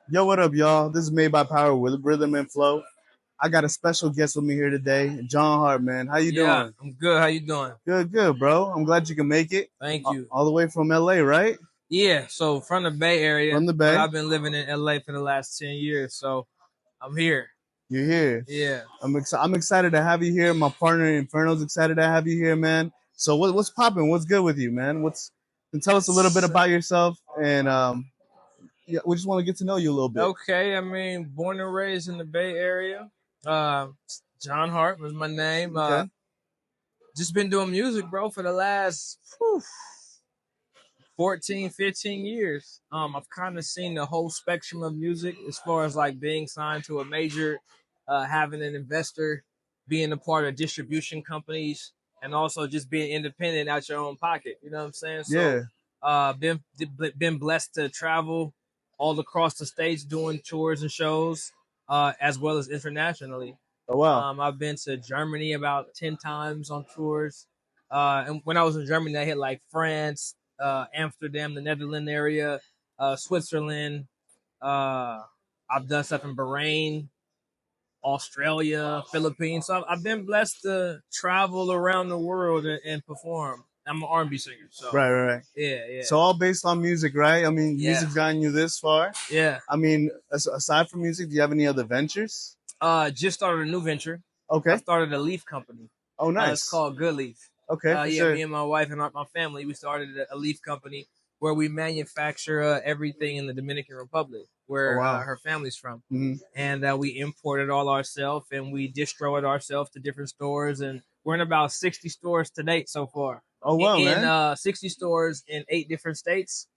Yo, what up, y'all? This is Made by Power with Rhythm and Flow. I got a special guest with me here today, Jonn Hart, man. How you Yeah, doing? I'm good. How you doing? Good, good, bro. I'm glad you can make it. Thank you. All the way from LA, right? Yeah, so from the Bay From Area, the but Bay. I've been living in LA for the last 10 years, so I'm here. You're here. Yeah. I'm excited to have you here. My partner Inferno's excited to have you here, man. So what's popping? What's good with you, man? And tell us a little bit So, about yourself, and yeah, we just want to get to know you a little bit. okay, I mean, born and raised in the Bay Area. Uh, Jonn Hart was my name. Okay. Just been doing music, bro, for the last 14, 15 years. I've kind of seen the whole spectrum of music as far as like being signed to a major, having an investor, being a part of distribution companies, and also just being independent out your own pocket. You know what I'm saying? So, Yeah. been blessed to travel all across the states doing tours and shows, as well as internationally. Oh wow. I've been to Germany about 10 times on tours. And when I was in Germany, I hit like France, Amsterdam, the Netherlands area, Switzerland. Uh, I've done stuff in Bahrain, Australia, Philippines. So I've been blessed to travel around the world and perform. I'm an R&B singer, so Right, right, right. yeah, yeah, So all based on music, right? I mean, yeah, music's gotten you this far. yeah. I mean, aside from music, do you have any other ventures? Just started a new venture. I Okay. started a leaf company. Oh, It's nice. called Good Leaf. Okay, for Yeah, sure. me and my wife and my family, we started a leaf company where we manufacture everything in the Dominican Republic, Oh, where wow. her family's from, Hmm. and we import it all ourselves and we distro it ourselves to different stores, and we're in about 60 stores to date so far. Oh, wow, In man. 60 stores in 8 different states,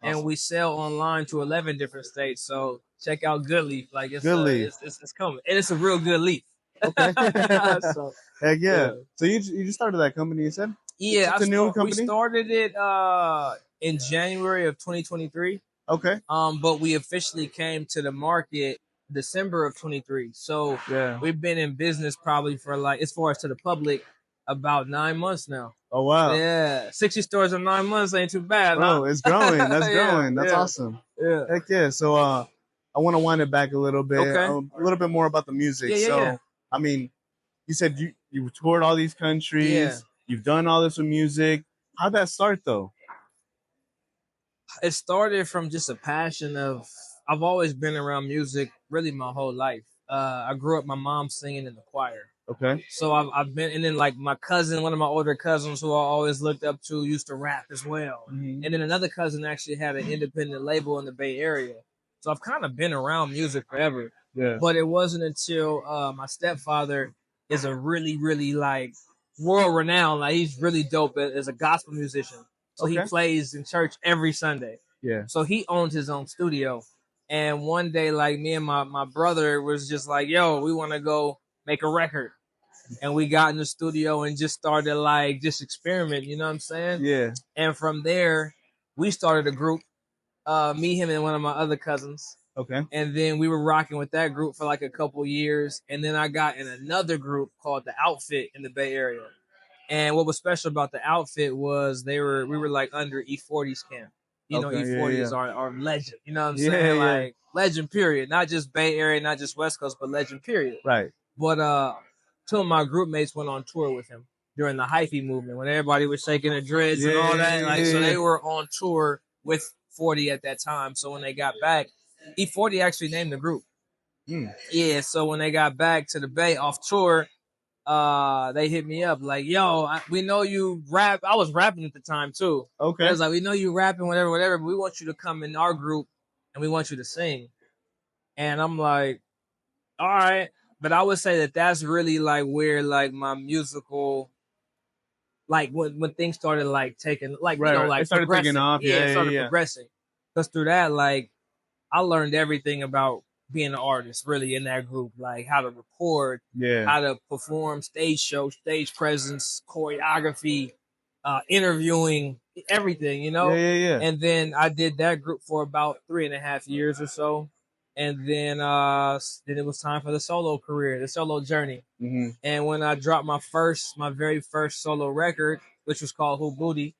and Awesome. we sell online to 11 different states. So check out Good Leaf, like Good lead. it's coming, and it's a real good leaf. Okay. So Heck yeah. yeah. So you just started that company, you said? It's Yeah, a new we company? started it in January of 2023. Okay. But we officially came to the market December of 23. So Yeah. we've been in business probably for like, as far as to the public, about 9 months now. Oh, wow. Yeah, 60 stores in 9 months ain't too bad, huh? Bro, it's growing. That's Yeah, growing. That's yeah, awesome. yeah. Heck yeah. So I want to wind it back a little bit, Okay. a little bit more about the music. Yeah, yeah, yeah, So, I mean, you said you toured all these yeah. countries. You've done all this with music. How'd that start though? It started from just a passion of, I've always been around music really my whole life. I grew up my mom singing in the choir. Okay. So I've been, and then like my cousin, one of my older cousins who I always looked up to, used to rap as well. Hmm. And then another cousin actually had an independent label in the Bay Area. So I've kind of been around music forever. Yeah. But it wasn't until my stepfather is a really, really like world renowned, like he's really dope as a gospel musician. So he Okay. plays in church every Sunday. Yeah. So he owns his own studio. And one day, like me and my brother was just like, yo, we want to go make a record, and we got in the studio and just started like just experiment, you know what I'm saying? Yeah. And from there, we started a group, me, him, and one of my other cousins. Okay. And then we were rocking with that group for like a couple years. And then I got in another group called The Outfit in the Bay Area. And what was special about the outfit was we were like under E40's camp. You know, Okay. Yeah. E40 Yeah. is our legend. You know what I'm Yeah. saying? Yeah. Like legend period. Not just Bay Area, not just West Coast, but legend period. Right. But two of my group mates went on tour with him during the hyphy movement when everybody was shaking the dreads and all that. Yeah. Like, so Yeah. they were on tour with 40 at that time. So when they got back, E40 actually named the group. Mm. Yeah. So when they got back to the Bay off tour, they hit me up like, "Yo, we know you rap." I was rapping at the time too. It Okay. was like, "We know you rapping, whatever, whatever. But we want you to come in our group and we want you to sing." And I'm like, all right, but I would say that that's really like where like my musical, like when things started like taking, like Right. Right. It like started taking progressing. off. Yeah, Yeah. it Yeah. started Yeah. progressing. Because through that, like I learned everything about being an artist really in that group, like how to record, Yeah. how to perform, stage show, stage presence, choreography, interviewing, everything, you Yeah. know. Yeah. Yeah. And then I did that group for about 3.5 years or so, and then it was time for the solo career, the solo journey. Hmm. And when I dropped my very first solo record, which was called Who Booty,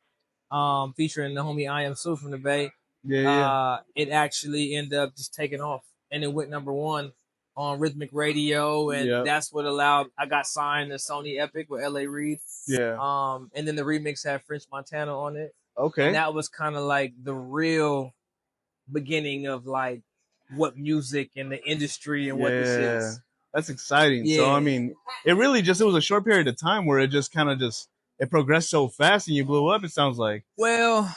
featuring the homie I Am Sue from the Bay, Yeah. it actually ended up just taking off, and it went #1 on Rhythmic Radio, and Yep. that's what allowed I got signed to Sony Epic with L.A. Reid. Yeah. And then the remix had French Montana on it, Okay. and that was kind of like the real beginning of like what music and the industry and what this is. That's exciting. So Yeah. I mean, it really just it was a short period of time where it just kind of just it progressed so fast and you blew up. It sounds like. Well,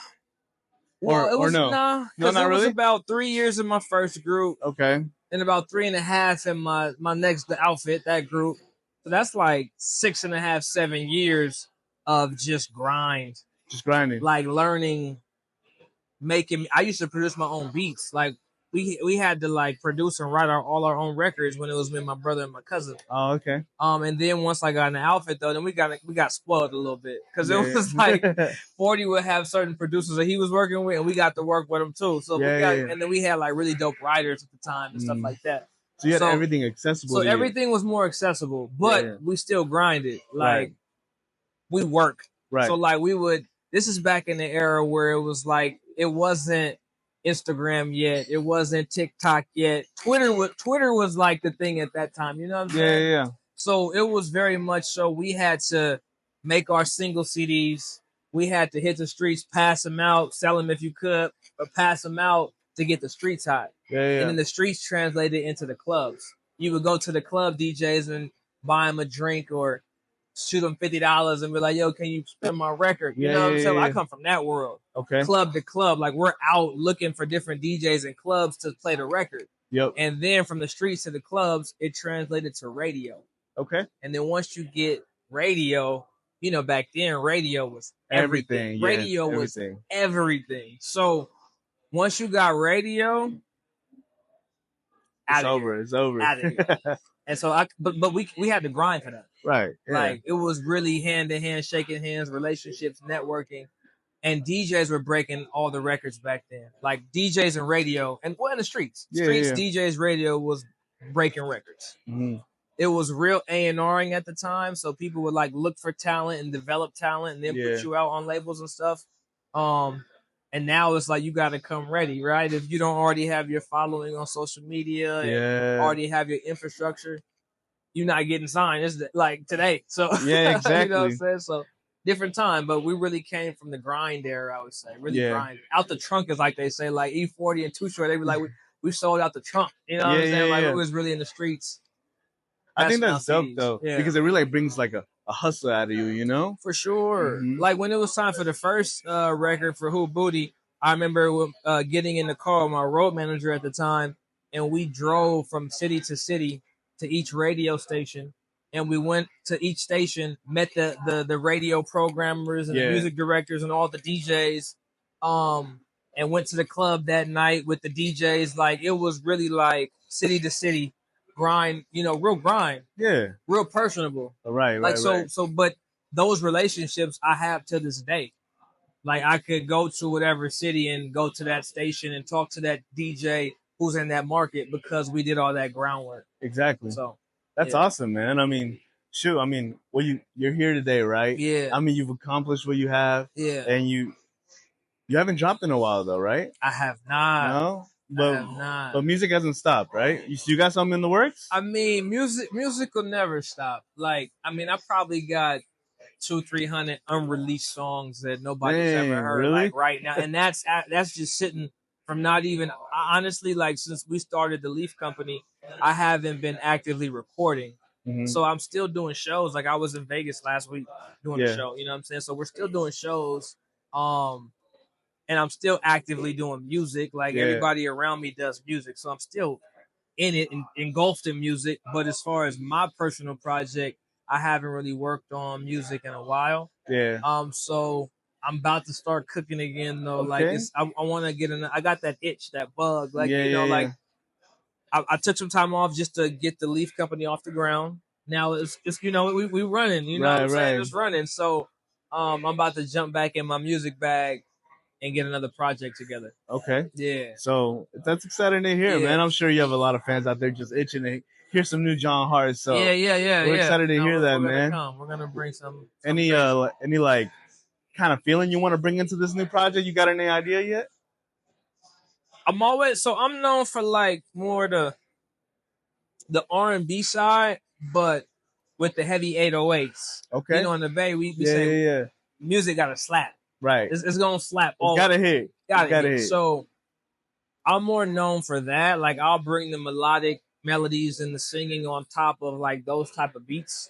Or it was no? nah, No, because not it was really. about 3 years in my first group, Okay. and about 3.5 in my next outfit, that group. So that's like 6.5, 7 years of just grind, Just grinding. like learning, making. I used to produce my own beats. Like we had to like produce and write all our own records when it was me, my brother, and my cousin. Oh, okay. And then once I got in the outfit though, then we got spoiled a little bit because Yeah. it was like 40 would have certain producers that he was working with, and we got to work with them too. So Yeah, we got, yeah. and then we had like really dope writers at the time and stuff like that. So you had everything accessible. So to you. everything was more accessible, but we still grinded. Like we work. Right. So like we would. This is back in the era where it was like it wasn't Instagram yet, it wasn't TikTok yet. Twitter was like the thing at that time. You know what I'm saying? Yeah. So it was very much so we had to make our single CDs. We had to hit the streets, pass them out, sell them if you could, or pass them out to get the streets hot. Yeah. And then the streets translated into the clubs. You would go to the club DJs and buy them a drink or shoot them $50 and be like, yo, can you spin my record? You know what I'm saying? I come from that world. Okay. Club to club. Like we're out looking for different DJs and clubs to play the record. Yep. And then from the streets to the clubs, it translated to radio. Okay. And then once you get radio, you know, back then radio was everything. Radio was everything. So once you got radio, it's over. It's over. And so but we had to grind for that. Right. Yeah. Like it was really hand to hand, shaking hands, relationships, networking. And DJs were breaking all the records back then. Like DJs and radio, and in the streets. DJs, radio was breaking records. Mm-hmm. It was real A&Ring at the time, so people would like look for talent and develop talent and then put you out on labels and stuff. And now it's like you got to come ready, right? If you don't already have your following on social media and already have your infrastructure, you're not getting signed. It's like today. So yeah, exactly. You know what I'm saying? So different time, but we really came from the grind era, I would say. Really grind. Out the trunk is like they say, like E40 and Too Short, they be like, we sold out the trunk. You know what I'm saying? Like it was really in the streets. I think that's dope though, because it really like, brings like a hustle out of you, you know? For sure. Mm-hmm. Like when it was time for the first record for Who Booty, I remember getting in the car with my road manager at the time, and we drove from city to city to each radio station, and we went to each station, met the radio programmers and the music directors and all the DJs, and went to the club that night with the DJs. Like it was really like city to city. Grind, you know, real grind. Yeah. Real personable. Right. Like so, but those relationships I have to this day. Like I could go to whatever city and go to that station and talk to that DJ who's in that market because we did all that groundwork. Exactly. So that's awesome, man. I mean, shoot. I mean, well, you're here today, right? Yeah. I mean, you've accomplished what you have. Yeah. And you haven't dropped in a while though, right? I have not. No. But music hasn't stopped, right? You got something in the works? I mean, music will never stop. Like, I mean, I probably got 200-300 unreleased songs that nobody's ever heard, really? like right now, and that's just sitting from not even honestly. Like since we started the Leaf Company, I haven't been actively recording, so I'm still doing shows. Like I was in Vegas last week doing a show. You know what I'm saying? So we're still doing shows. And I'm still actively doing music. Like everybody around me does music. So I'm still in it and engulfed in music. But as far as my personal project, I haven't really worked on music in a while. Yeah. So I'm about to start cooking again though. Okay. Like I want to get I got that itch, that bug. Like, you know, like I took some time off just to get the Leaf Company off the ground. Now it's just, you know, we running, you know what I'm saying? Just running. So I'm about to jump back in my music bag and get another project together. Okay. Yeah. So that's exciting to hear, man. I'm sure you have a lot of fans out there just itching to hear some new Jonn Hart. So we're excited to hear that, man. We're gonna bring some any like kind of feeling you want to bring into this new project? You got any idea yet? I'm known for like more the R&B side, but with the heavy 808s. You Okay. know, in the Bay, we Yeah, say yeah, yeah. music got to slap. Right. It's gonna slap It's all. gotta hit. It's Got to gotta hit. hit. So I'm more known for that. Like I'll bring the melodic melodies and the singing on top of like those type of beats.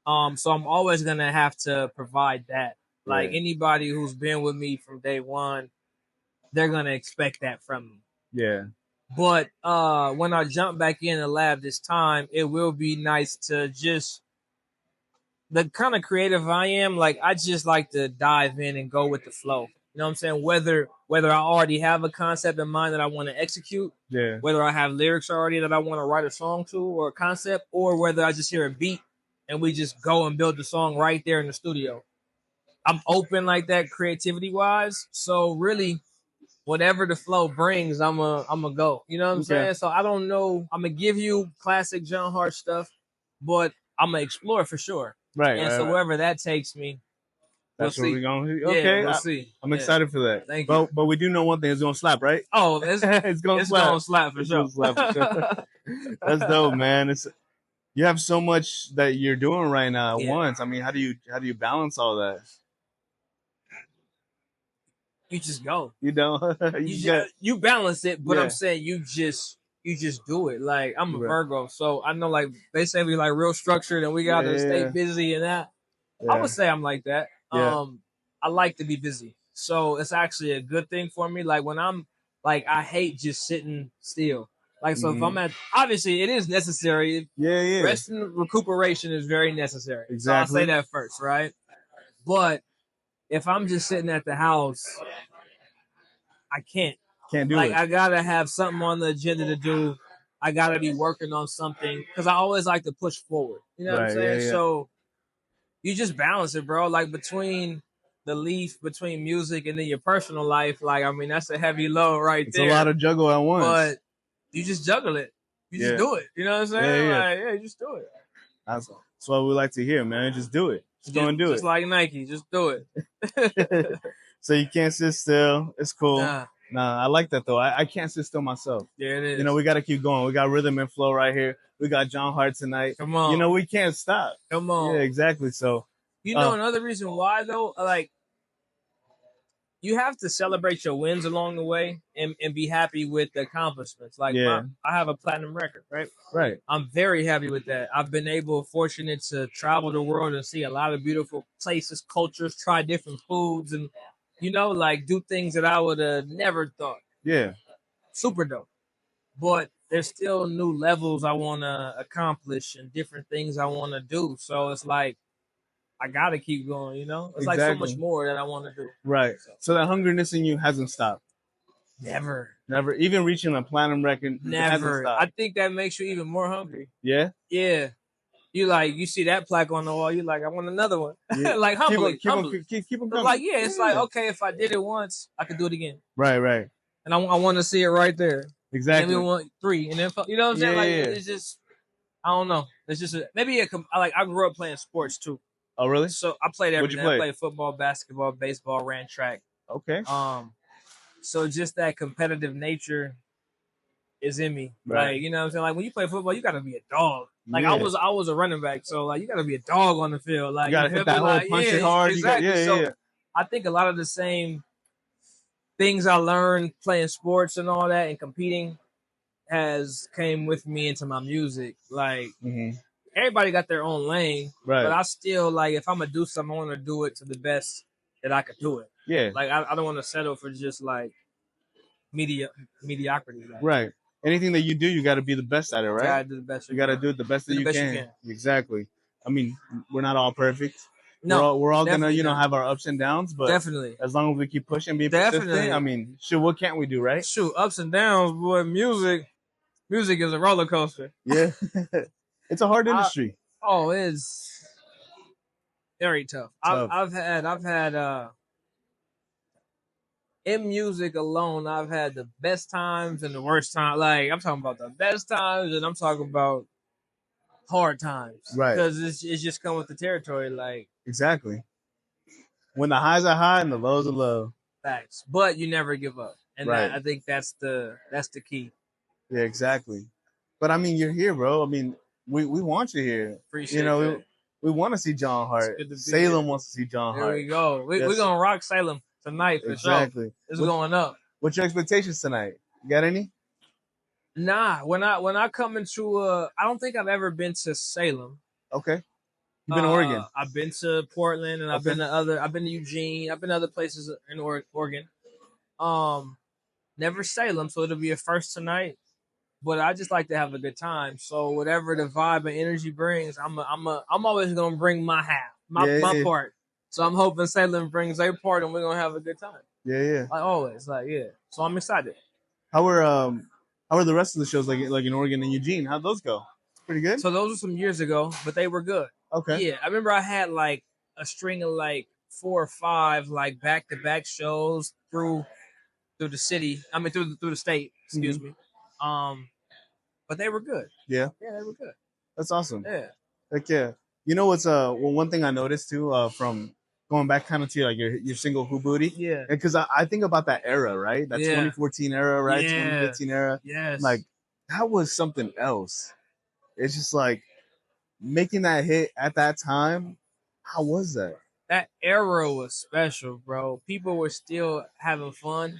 So I'm always gonna have to provide that. Like Yeah. anybody who's been with me from day one, they're gonna expect that from me. Yeah. But when I jump back in the lab this time, it will be nice to just the kind of creative I am. Like I just like to dive in and go with the flow. You know what I'm saying? Whether I already have a concept in mind that I want to execute, Yeah. whether I have lyrics already that I want to write a song to or a concept, or whether I just hear a beat and we just go and build the song right there in the studio. I'm open like that creativity wise. So really whatever the flow brings, I'm a go. You know what I'm Okay. saying? So I don't know. I'm gonna give you classic Jonn Hart stuff, but I'm gonna explore for sure. Right. And Right. so Right. wherever that takes me, we'll That's where we're see. going. Yeah, Okay. we'll see. I'm Yeah. excited for that. Thank you. But we do know one thing: it's gonna slap, right? Oh, It's gonna it's slap. gonna slap for It's sure. gonna slap for sure. That's dope, man. It's you have so much that you're doing right now at Yeah. once. I mean, how do you balance all that? You just go. You know, You balance it, but I'm yeah. saying you just do it. Like I'm a Right. Virgo, so I know like they say we like real structured and we Yeah, gotta stay yeah, busy and that. I yeah, would say I'm like that. yeah. I like to be busy, so it's actually a good thing for me. Like when I'm like, I hate just sitting still. Like so, if Hmm. I'm at obviously it is necessary. Yeah, yeah. Rest and recuperation is very necessary. So I'll say Exactly. that first, right? But if I'm just sitting at the house, I can't. Can't do Like it. I gotta have something on the agenda to do. I gotta be working on something because I always like to push forward. You know what I'm Right. Yeah, saying? yeah. So you just balance it, bro. Like between the leaf, between music and then your personal life. Like I mean, that's a heavy load right It's a there. lot of juggle at once. But you just juggle it. You just Yeah. do it. You know what I'm saying? Yeah, yeah. Like, yeah, just do it. That's what we like to hear, man. Just do it. Just go and do Just like Nike, just do it. it. So you can't sit still. It's cool. Nah, I like that though. I can't sit still myself. Yeah, it is. You know, we got to keep going. We got rhythm and flow right here. We got Jonn Hart tonight. Come on. You know, we can't stop. Come on. Yeah, exactly. So, You know another reason why though, like you have to celebrate your wins along the way and be happy with the accomplishments. Like yeah, I have a platinum record, right? right. I'm very happy with that. I've been fortunate to travel the world and see a lot of beautiful places, cultures, try different foods, and like do things that I would have never thought. Yeah, super dope. But there's still new levels I want to accomplish and different things I want to do. So it's like I gotta keep going. It's like so much more that I want to do. Right. So that hungriness in you hasn't stopped. Never. Even reaching a platinum record. Never. I think that makes you even more hungry. Yeah. Yeah. You see that plaque on the wall. You like, I want another one. Yeah. Like humbly. Keep them coming. Like it's like okay, if I did it once, I could do it again. Right. And I want to see it right there. Exactly. And then we want 3, and then you know what I'm saying? Like it's just, I don't know. It's just I grew up playing sports too. Oh really? So I played everything. Play? I played football, basketball, baseball, ran track. Okay. So just that competitive nature is in me. Right. Like, you know what I'm saying? Like when you play football, you gotta be a dog. Like I was a running back, so like you gotta be a dog on the field. Like you gotta hit that hole, punch it hard. Exactly. So I think a lot of the same things I learned playing sports and all that and competing has came with me into my music. Like everybody got their own lane, right? But I still like if I'm gonna do something, I want to do it to the best that I could do it. Yeah. Like I don't want to settle for just like mediocrity. Like. Right. Anything that you do, you got to be the best at it, right? You gotta do the best. You got to do it the best that you can. Exactly. I mean, we're not all perfect. No, we're all gonna have our ups and downs, but definitely as long as we keep pushing, being persistent. I mean, shoot, what can't we do, right? Shoot, ups and downs, boy. Music is a roller coaster. Yeah, it's a hard industry. It's very tough. I've had in music alone, I've had the best times and the worst times. Like I'm talking about the best times, and I'm talking about hard times, right? Because it's just come with the territory, like exactly. When the highs are high and the lows are low. Facts, but you never give up. and Right. I think that's the key. Yeah, exactly. But I mean, you're here, bro. I mean, we want you here. Appreciate You know, that. we want to see Jonn Hart. Good to be Salem here. wants to see Jonn There Hart. we go. We're Yes, gonna rock Salem tonight for sure. exactly. It's going up. What's your expectations tonight? You got any? Nah, when I come into I don't think I've ever been to Salem. Okay. You've been to Oregon. I've been to Portland and Okay. I've been to Eugene. I've been to other places in Oregon. Never Salem, so it'll be a first tonight. But I just like to have a good time. So whatever the vibe and energy brings, I'm always gonna bring my half, my part. So I'm hoping Salem brings their part, and we're gonna have a good time. Yeah. Like always, like yeah. So I'm excited. How were the rest of the shows like in Oregon and Eugene? How'd those go? Pretty good. So those were some years ago, but they were good. Okay. Yeah, I remember I had like a string of like 4 or 5 like back to back shows through the city. I mean through the state. Excuse me. But they were good. Yeah. Yeah, they were good. That's awesome. Yeah. Heck yeah. You know what's one thing I noticed too from going back kind of to like your single Who Booty. Yeah. Because I think about that era, right? That 2014 era, right? Yeah. 2015 era. Yes. Like that was something else. It's just like making that hit at that time. How was that? That era was special, bro. People were still having fun.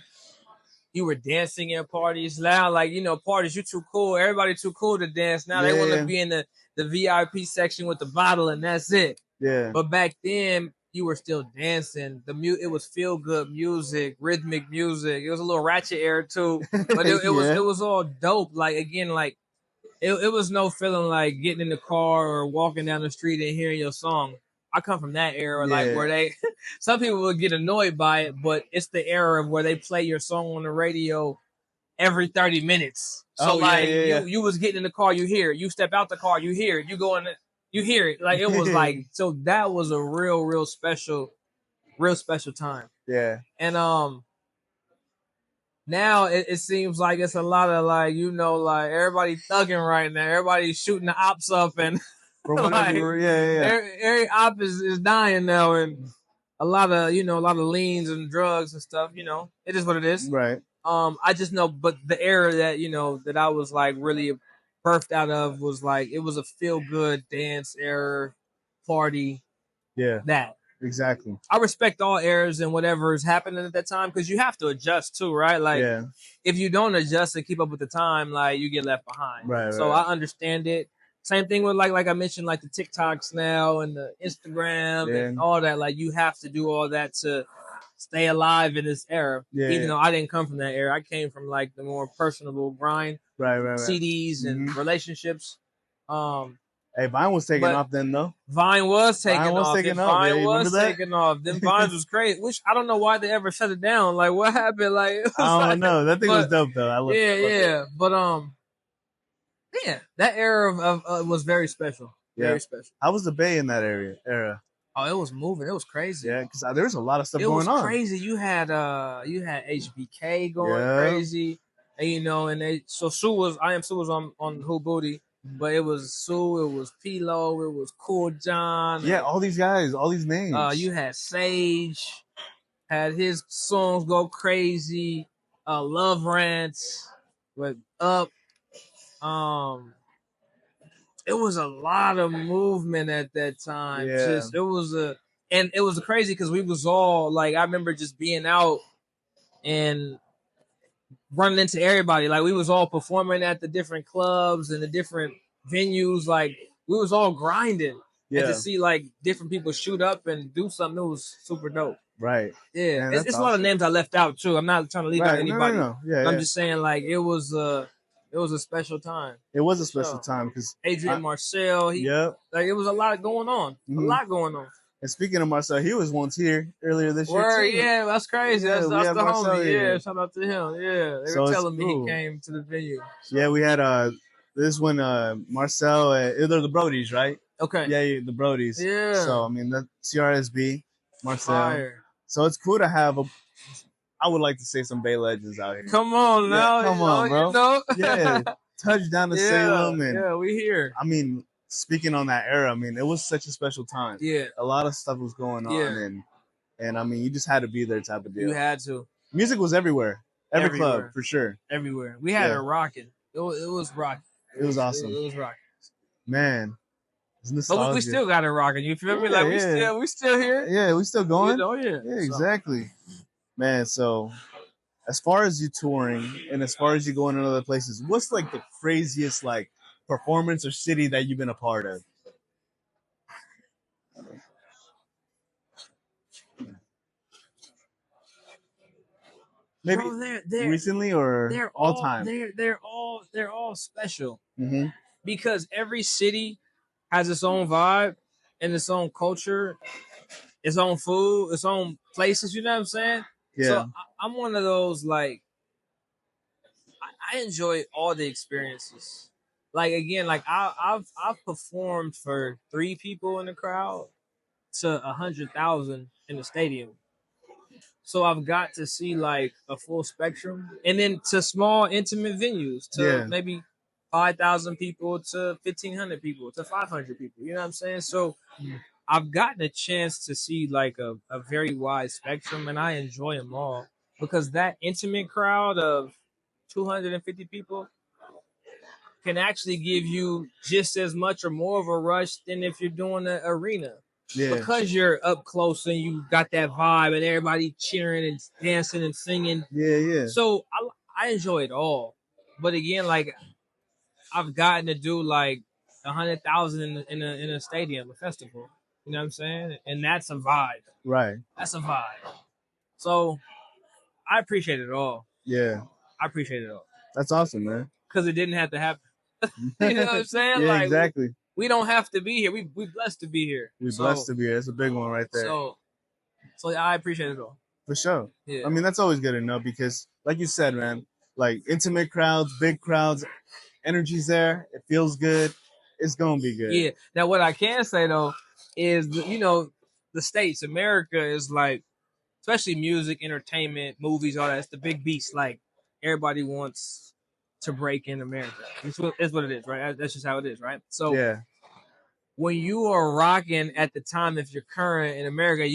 You were dancing at parties loud, like parties. You too cool. Everybody too cool to dance. Now they want to be in the VIP section with the bottle, and that's it. Yeah. But back then, you were still dancing. It was feel good music, rhythmic music. It was a little ratchet era too, but it was all dope. Like again, like it was no feeling like getting in the car or walking down the street and hearing your song. I come from that era, like where some people would get annoyed by it, but it's the era of where they play your song on the radio every 30 minutes. So you was getting in the car, you hear it. You step out the car, you hear it. You go in, you hear it. Like it was like, so that was a real special time. Yeah. And now it seems like it's a lot of like like everybody thugging right now. Everybody's shooting the ops up and. Like, every op is dying now, and a lot of leans and drugs and stuff. It is what it is. Right. I just know, but the era that that I was like really birthed out of was like it was a feel good dance era party. Yeah. That exactly. I respect all eras and whatever is happening at that time because you have to adjust too, right? Like if you don't adjust and keep up with the time, like you get left behind. Right. So I understand it. Same thing with like I mentioned, like the TikToks now and the Instagram and all that. Like you have to do all that to stay alive in this era. Yeah, even though I didn't come from that era, I came from like the more personable grind, right. CDs and relationships. Hey, Vine was taking off then, though. Vine was taking off. Vine was taking off. Them Vines was great. Which I don't know why they ever shut it down. Like what happened? Like I don't know. That thing was dope though. I love it. But yeah, that era of was very special. Very special. How was the Bay in that era? Oh, it was moving. It was crazy. Yeah, because there was a lot of stuff going on. It was crazy. You had HBK going crazy, and so Sue was on Who Booty, but it was Sue, it was P-Lo, it was Cool John. Yeah, all these guys, all these names. You had Sage, had his songs go crazy. Love Rants, with Up. It was a lot of movement at that time. Yeah. It was crazy because we was all like, I remember just being out and running into everybody. Like we was all performing at the different clubs and the different venues. Like we was all grinding. Yeah. And to see like different people shoot up and do something, it was super dope. Right. Yeah. Man, it's awesome. A lot of names I left out too. I'm not trying to leave out anybody. No. Yeah. I'm just saying like it was a special time. It was a special time because Adrian Marcel. Like it was a lot going on. Mm-hmm. A lot going on. And speaking of Marcel, he was once here earlier this year too. Yeah, that's crazy. That's the homie. Here. Yeah, shout out to him. Yeah, they were telling me he came to the venue. So. Yeah, we had this one Marcel. They're the Brodies, right? Okay. Yeah, the Brodies. Yeah. So I mean, the CRSB, Marcel. Fire. So it's cool to have I would like to say some Bay legends out here. Come on now. Come on, bro. Yeah. Touchdown to Salem. And we here. I mean, speaking on that era, I mean, it was such a special time. Yeah. A lot of stuff was going on. And I mean, you just had to be there type of deal. You had to. Music was everywhere. Every club everywhere, for sure. everywhere. We had Yeah. it rocking. It was rocking. It was awesome. It was rocking. Man, it's But we nostalgia. still got it rocking. You feel me? Yeah, Like yeah. we still here. Yeah, we still You going. know, yeah. Yeah, So, exactly. Man, so as far as you touring and as far as you going to other places, what's like the craziest like performance or city that you've been a part of? Maybe bro, they're recently or they're all all time? they're all special Mm-hmm. because every city has its own vibe and its own culture, its own food, its own places. You know what I'm saying? So Yeah, I'm one of those like I enjoy all the experiences. Like again, like I've performed for 3 people in the crowd to 100,000 in the stadium. So I've got to see like a full spectrum, and then to small intimate venues to yeah, maybe 5,000 people to 1,500 people to 500 people. You know what I'm saying? So I've gotten a chance to see like a very wide spectrum, and I enjoy them all because that intimate crowd of 250 people can actually give you just as much or more of a rush than if you're doing an arena yeah, because you're up close and you got that vibe and everybody cheering and dancing and singing. yeah, yeah. So I enjoy it all. But again, like I've gotten to do like 100,000 in a stadium, a festival. You know what I'm saying? And that's a vibe. Right. That's a vibe. So I appreciate it all. Yeah, I appreciate it all that's awesome, man. because it didn't have to happen. You know what I'm saying? Yeah, Like exactly. we don't have to be here. We blessed to be here. We blessed to be here. That's a big one right there. So I appreciate it all. For sure. Yeah. I mean, that's always good to know because, like you said, man, like intimate crowds, big crowds, energy's there. It feels good. It's gonna be good. Yeah. Now, what I can say though is, the states, America is like, especially music, entertainment, movies, all that. It's the big beast. Like everybody wants to break in America. It's what it is, right? That's just how it is, right? So Yeah. when you are rocking at the time, if you're current in America,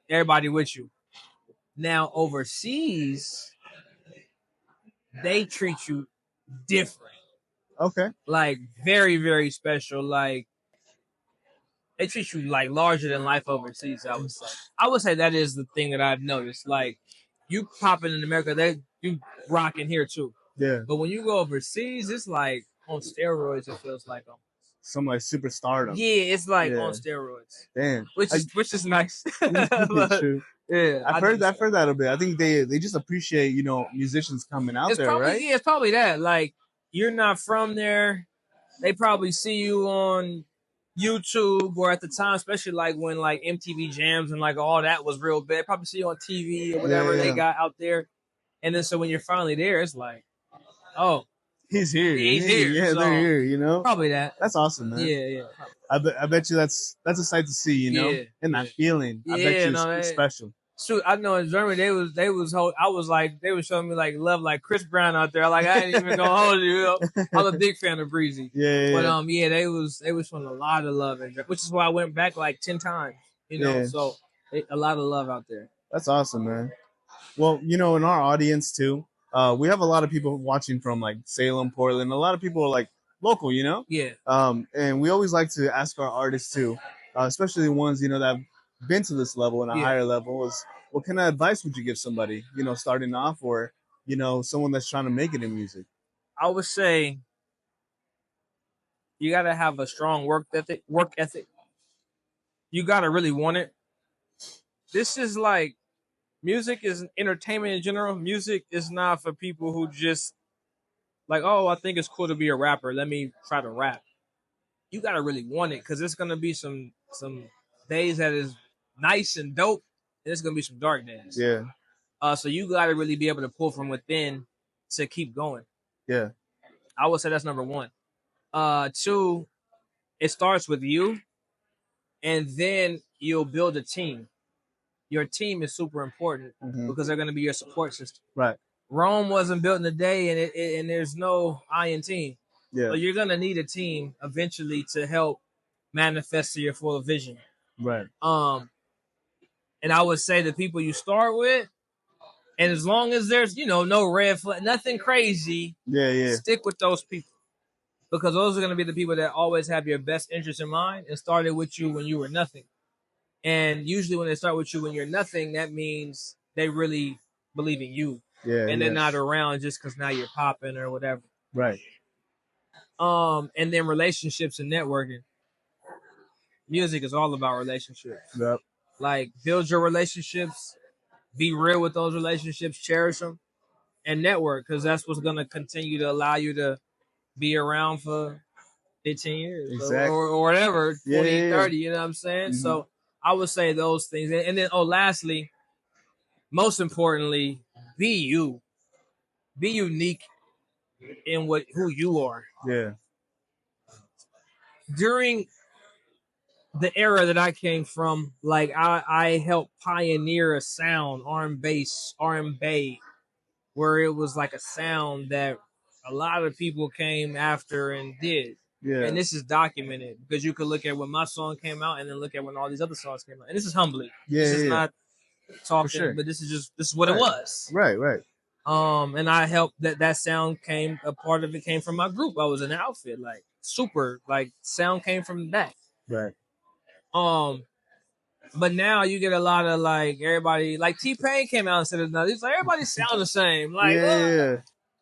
everybody with you. Now overseas, they treat you different, Okay. like very, very special. Like they treat you like larger than life overseas. I would say that is the thing that I've noticed. Like you popping in America, you rocking here too. Yeah. But when you go overseas, it's like on steroids. It feels like Some like superstardom. yeah, it's like Yeah. on steroids. Damn. Which is nice. But, True. yeah, I've heard that a bit. I think they just appreciate musicians coming out there, probably, right? Yeah, it's probably that. Like you're not from there. They probably see you on YouTube or at the time, especially like when like MTV Jams and like all that was real big. Probably see you on TV or whatever Yeah. they got out there. And then so when you're finally there, it's like, oh, He's here. he's here. Yeah, So, they're here. Probably that. That's awesome, man. Yeah. I bet you that's a sight to see, Yeah, and that feeling. I bet you it's special. Shoot, I know in Germany I was like they was showing me like love like Chris Brown out there. Like I ain't even gonna hold you. I'm a big fan of Breezy. Yeah. But they was showing a lot of love, which is why I went back like 10 times. So a lot of love out there. That's awesome, man. Well, in our audience too, we have a lot of people watching from like Salem, Portland. A lot of people are like local, Yeah. And we always like to ask our artists too, especially the ones that have been to this level and a higher level, is what kind of advice would you give somebody, starting off, or someone that's trying to make it in music? I would say you gotta have a strong work ethic. You gotta really want it. This is like music is entertainment in general. Music is not for people who just like, oh, I think it's cool to be a rapper. Let me try to rap. You gotta really want it because it's gonna be some days that is nice and dope, and it's gonna be some dark days. Yeah. So you gotta really be able to pull from within to keep going. Yeah. I would say that's number one. 2, it starts with you, and then you'll build a team. Your team is super important because they're gonna be your support system. Right. Rome wasn't built in a day, and there's no iron team. Yeah. So you're gonna need a team eventually to help manifest to your full vision. Right. And I would say the people you start with And as long as there's, no red flag, nothing crazy, Yeah. stick with those people. Because those are going to be the people that always have your best interest in mind and started with you when you were nothing. And usually when they start with you when you're nothing, that means they really believe in you. Yeah. And they're not around just because now you're popping or whatever. Right. And then relationships and networking. Music is all about relationships. Yep. Like, build your relationships, be real with those relationships, cherish them, and network, because that's what's going to continue to allow you to be around for 15 years exactly. or whatever, 20, 30, yeah. you know what I'm saying? Mm-hmm. So I would say those things. And then, lastly, most importantly, be you. Be unique in who you are. Yeah. During the era that I came from, like I helped pioneer a sound, R&B, where it was like a sound that a lot of people came after and did. Yeah. And this is documented because you could look at when my song came out and then look at when all these other songs came out. And this is humbly. Yeah. This is not talking, sure. but this is what it was. Right. And I helped that sound a part of it came from my group. I was in an outfit, like super, like sound came from that. Right. But now you get a lot of like everybody, like T-Pain came out and said it. It's like everybody sound the same. Like, yeah.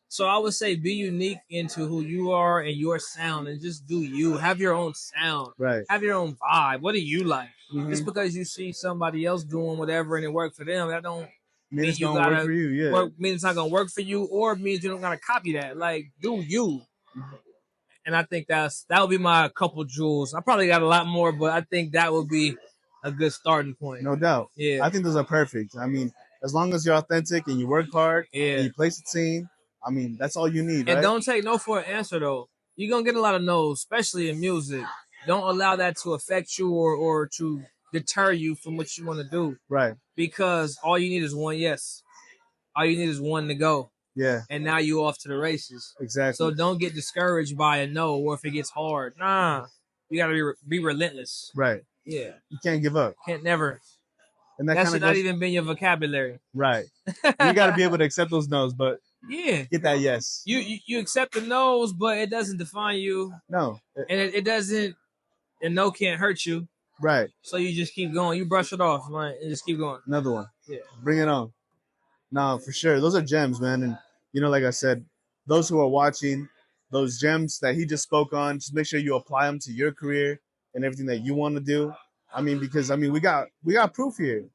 So I would say be unique into who you are and your sound, and just do you. Have your own sound. Right. Have your own vibe. What do you like? Mm-hmm. Just because you see somebody else doing whatever and it worked for them, that don't mean it's gonna work for you. Yeah. Mean it's not gonna work for you, or means you don't gotta copy that. Like, do you. And I think that would be my couple jewels. I probably got a lot more, but I think that would be a good starting point. No doubt. Yeah. I think those are perfect. I mean, as long as you're authentic and you work hard and you place the team, I mean, that's all you need. And right? Don't take no for an answer, though. You're going to get a lot of no's, especially in music. Don't allow that to affect you or to deter you from what you want to do. Right. Because all you need is one yes. All you need is one to go. Yeah. And now you off to the races. Exactly. So don't get discouraged by a no, or if it gets hard. Nah. You got to be relentless. Right. Yeah. You can't give up. Can't never. And that should not even be in your vocabulary. Right. You got to be able to accept those no's, but get that yes. You accept the no's, but it doesn't define you. No. And it doesn't, and no can't hurt you. Right. So you just keep going. You brush it off, right? And just keep going. Another one. Yeah. Bring it on. No, for sure. Those are gems, man. And, like I said, those who are watching, those gems that he just spoke on, just make sure you apply them to your career and everything that you want to do. I mean, because we got proof here.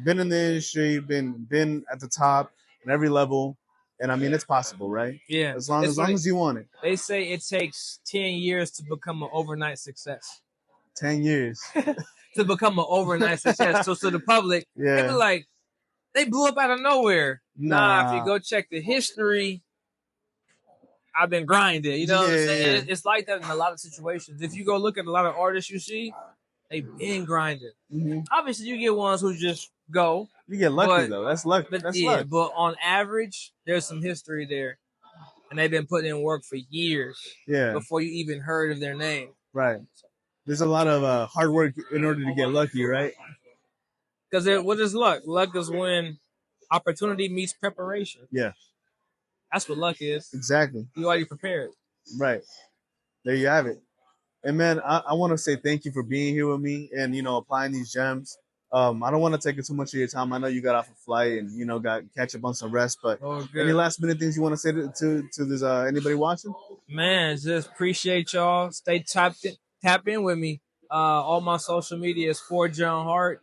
Been in the industry, been at the top at every level, and I mean it's possible, right? Yeah. As long as you want it. They say it takes 10 years to become an overnight success. 10 years to become an overnight success. So to the public, they be like, they blew up out of nowhere. Nah, if you go check the history, I've been grinding. You know what I'm saying? It's like that in a lot of situations. If you go look at a lot of artists you see, they've been grinding. Mm-hmm. Obviously, you get ones who just go. You get lucky, though. That's luck. That's luck. But on average, there's some history there. And they've been putting in work for years before you even heard of their name. Right. There's a lot of hard work in order to get lucky, right? Because what is luck? Luck is when opportunity meets preparation. Yeah. That's what luck is. Exactly. You already prepared. Right. There you have it. And, man, I want to say thank you for being here with me and, applying these gems. I don't want to take too much of your time. I know you got off a flight and, got catch up on some rest. But any last-minute things you want to say to this anybody watching? Man, just appreciate y'all. Stay tap in with me. All my social media is for Jonn Hart.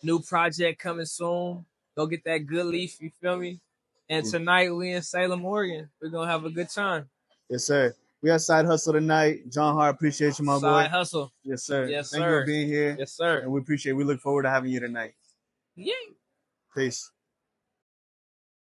New project coming soon. Go get that good leaf, you feel me? And tonight we in Salem, Oregon. We're going to have a good time. Yes, sir. We have Side Hustle tonight. Jonn Hart, appreciate you, my boy. Side Hustle. Yes, sir. Yes, Thank you for being here. Yes, sir. And we look forward to having you tonight. Yeah. Peace.